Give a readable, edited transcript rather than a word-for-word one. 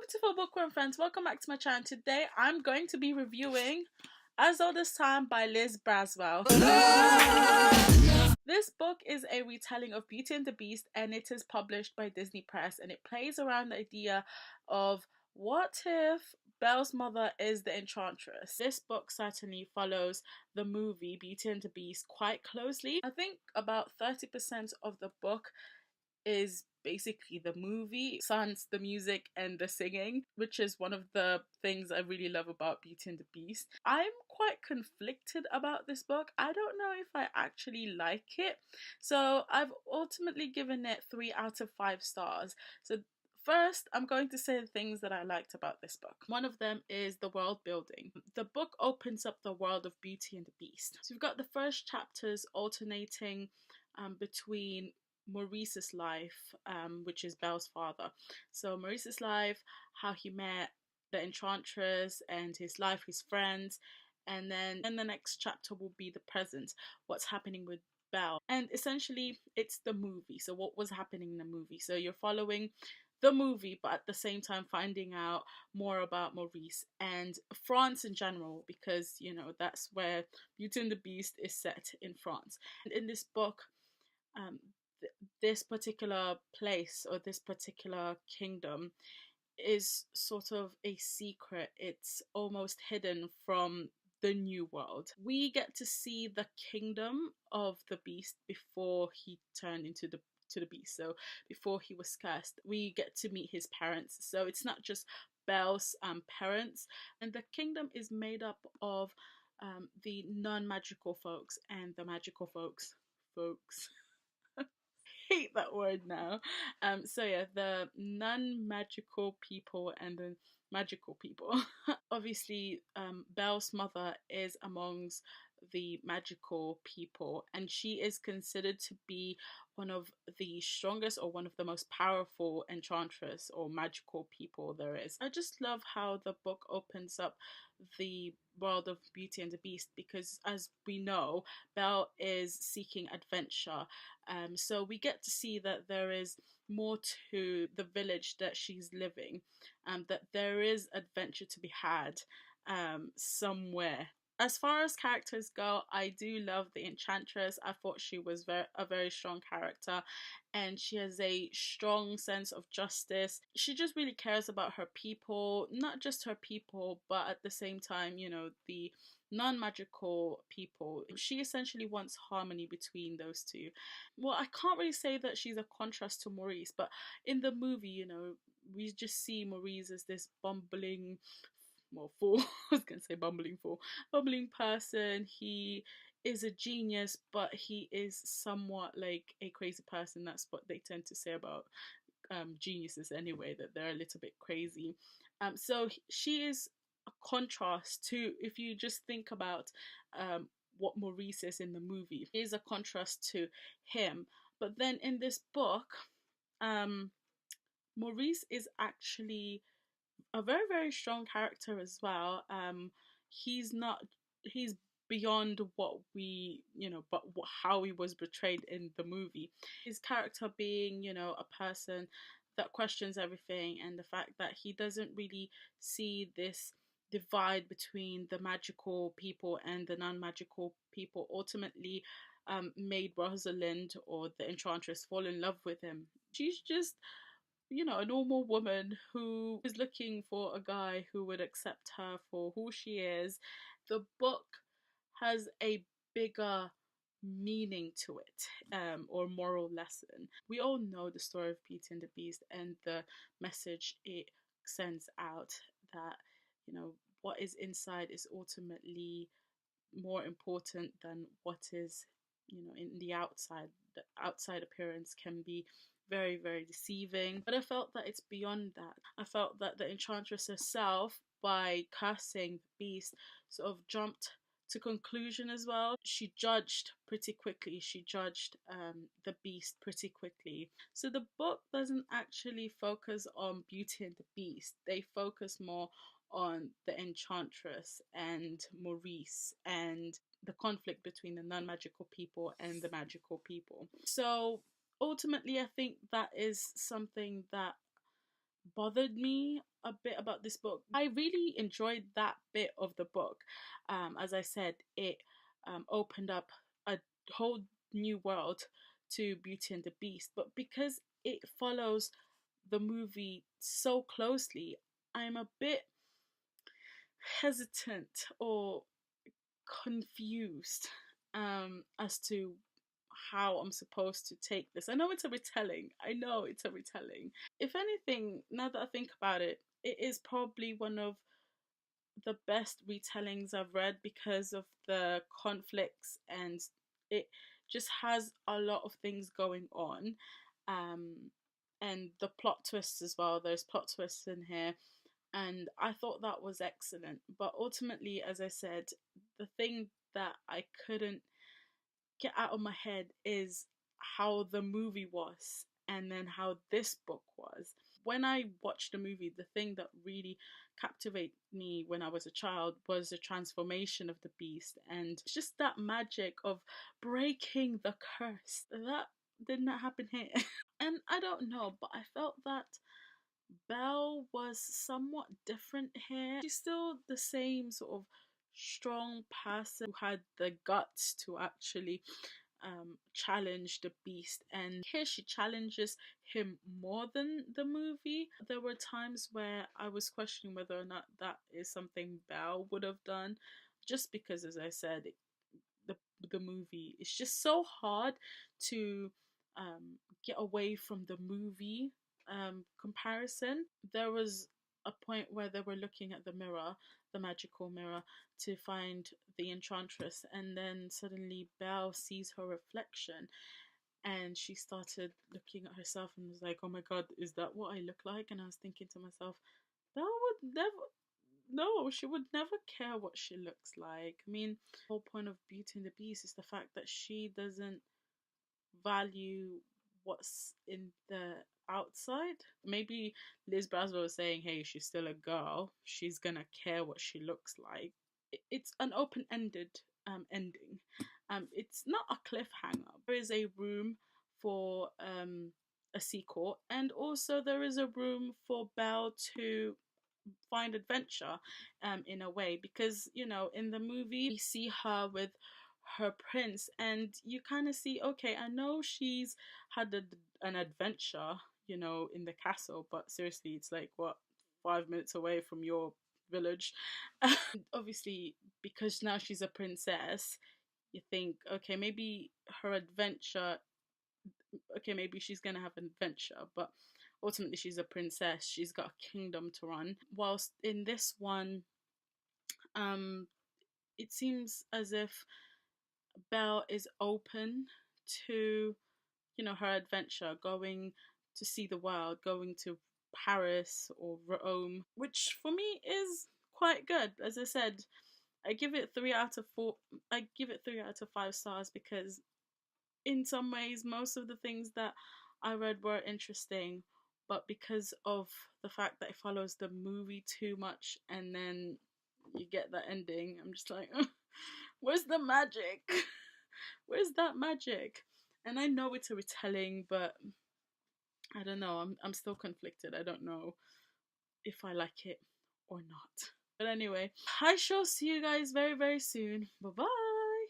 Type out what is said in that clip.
Beautiful bookworm friends, welcome back to my channel. Today I'm going to be reviewing As Old as Time by Liz Braswell. This book is a retelling of Beauty and the Beast, and it is published by Disney Press, and it plays around the idea of what if Belle's mother is the Enchantress. This book certainly follows the movie Beauty and the Beast quite closely. I think about 30% of the book is basically the movie, sans the music and the singing, which is one of the things I really love about Beauty and the Beast. I'm quite conflicted about this book. I don't know if I actually like it, so I've ultimately given it 3 out of 5 stars. So first, I'm going to say the things that I liked about this book. One of them is the world building. The book opens up the world of Beauty and the Beast. So we've got the first chapters alternating between Maurice's life, which is Belle's father. So Maurice's life, how he met the Enchantress and his life, his friends, and then the next chapter will be the present, what's happening with Belle. And essentially it's the movie, so what was happening in the movie. So you're following the movie, but at the same time finding out more about Maurice and France in general, because you know that's where Beauty and the Beast is set, in France. And in this book, this particular place or this particular kingdom is sort of a secret. It's almost hidden from the new world. We get to see the kingdom of the beast before he turned into the beast. So before he was cursed, we get to meet his parents. So it's not just Belle's parents, and the kingdom is made up of the non-magical folks and the magical folks. Hate that word now. So yeah, the non-magical people and the magical people. Obviously, Belle's mother is amongst the magical people, and she is considered to be one of the strongest or one of the most powerful enchantress or magical people there is. I just love how the book opens up the world of Beauty and the Beast, because as we know, Belle is seeking adventure. So we get to see that there is more to the village that she's living, that there is adventure to be had somewhere. As far as characters go, I do love the Enchantress. I thought she was a very strong character, and she has a strong sense of justice. She just really cares about her people, not just her people, but at the same time, you know, the non-magical people. She essentially wants harmony between those two. Well, I can't really say that she's a contrast to Maurice, but in the movie, you know, we just see Maurice as this bumbling, well, fool. I was gonna say bumbling fool, bumbling person. He is a genius, but he is somewhat like a crazy person. That's what they tend to say about geniuses anyway, that they're a little bit crazy. So she is a contrast to, if you just think about what Maurice is in the movie, is a contrast to him. But then in this book, Maurice is actually a very, very strong character as well. He's not, he's beyond what we, you know, but how he was portrayed in the movie. His character being, you know, a person that questions everything, and the fact that he doesn't really see this divide between the magical people and the non-magical people ultimately made Rosalind, or the Enchantress, fall in love with him. She's just, you know, a normal woman who is looking for a guy who would accept her for who she is. The book has a bigger meaning to it, or moral lesson. We all know the story of Beauty and the Beast and the message it sends out, that, you know, what is inside is ultimately more important than what is, you know, in the outside. The outside appearance can be very, very deceiving, but I felt that it's beyond that. I felt that the Enchantress herself, by cursing the beast, sort of jumped to conclusion as well. She judged pretty quickly. She judged the beast pretty quickly. So the book doesn't actually focus on Beauty and the Beast. They focus more on the Enchantress and Maurice and the conflict between the non-magical people and the magical people. So ultimately, I think that is something that bothered me a bit about this book. I really enjoyed that bit of the book. As I said, it opened up a whole new world to Beauty and the Beast, but because it follows the movie so closely, I'm a bit hesitant or confused as to how I'm supposed to take this. I know it's a retelling. I know it's a retelling. If anything, now that I think about it, it is probably one of the best retellings I've read because of the conflicts, and it just has a lot of things going on. Um, and the plot twists as well. There's plot twists in here, and I thought that was excellent. But ultimately, as I said, the thing that I couldn't get out of my head is how the movie was and then how this book was. When I watched the movie, the thing that really captivated me when I was a child was the transformation of the beast and just that magic of breaking the curse. That did not happen here. And I don't know, but I felt that Belle was somewhat different here. She's still the same sort of strong person who had the guts to actually challenge the beast, and here she challenges him more than the movie. There were times where I was questioning whether or not that is something Belle would have done, just because, as I said, the the movie is just so hard to get away from the movie comparison. There was a point where they were looking at the mirror, the magical mirror, to find the enchantress, and then suddenly Belle sees her reflection, and she started looking at herself and was like, "Oh my God, is that what I look like?" And I was thinking to myself, Belle would never. No, she would never care what she looks like. I mean, the whole point of Beauty and the Beast is the fact that she doesn't value what's in the outside. Maybe Liz Braswell was saying, hey, she's still a girl. She's gonna care what she looks like. It's an open ended ending. It's not a cliffhanger. There is a room for a sequel, and also there is a room for Belle to find adventure in a way, because you know in the movie we see her with her prince, and you kind of see, okay, I know she's had an adventure, you know, in the castle, but seriously, it's like what, 5 minutes away from your village. Obviously, because now she's a princess, you think, okay, maybe her adventure, okay, maybe she's gonna have an adventure, but ultimately she's a princess. She's got a kingdom to run. Whilst in this one, um, it seems as if Belle is open to, you know, her adventure, going to see the world, going to Paris or Rome, which for me is quite good. As I said, I give it 3 out of 4. I give it 3 out of 5 stars because in some ways most of the things that I read were interesting, but because of the fact that it follows the movie too much and then you get that ending, I'm just like, where's the magic? Where's that magic? And I know it's a retelling, but I don't know. I'm still conflicted. I don't know if I like it or not. But anyway, I shall see you guys very, very soon. Bye bye.